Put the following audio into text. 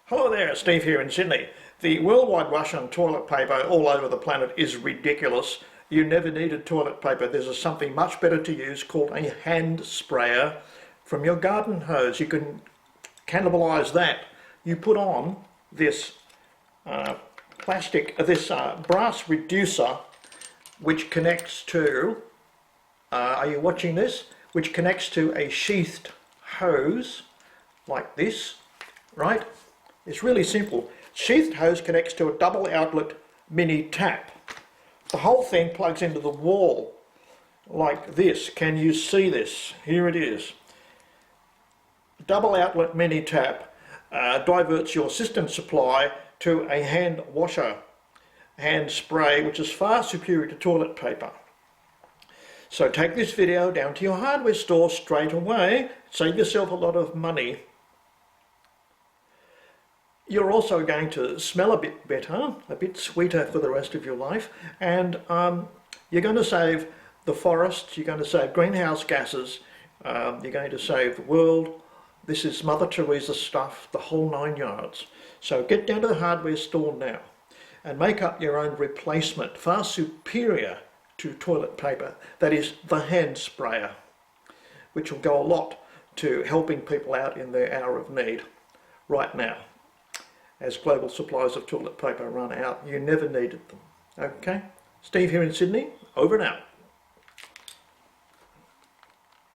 Hello there, Steve here in Sydney. The worldwide rush on toilet paper all over the planet is ridiculous. You never needed toilet paper. There's something much better to use called a hand sprayer from your garden hose. You can cannibalise that. You put on this brass reducer which connects to, are you watching this? Which connects to a sheathed hose like this, right? It's really simple. Sheathed hose connects to a double outlet mini tap. The whole thing plugs into the wall like this. Can you see this? Here it is. Double outlet mini tap diverts your system supply to a hand washer, hand spray, which is far superior to toilet paper. So take this video down to your hardware store straight away. Save yourself a lot of money. You're also going to smell a bit better, a bit sweeter for the rest of your life, and you're going to save the forests, you're going to save greenhouse gases, you're going to save the world. This is Mother Teresa stuff, the whole 9 yards. So get down to the hardware store now and make up your own replacement, far superior to toilet paper. That is the hand sprayer, which will go a lot to helping people out in their hour of need right now. As global supplies of toilet paper run out, you never needed them. Okay? Steve here in Sydney, over and out.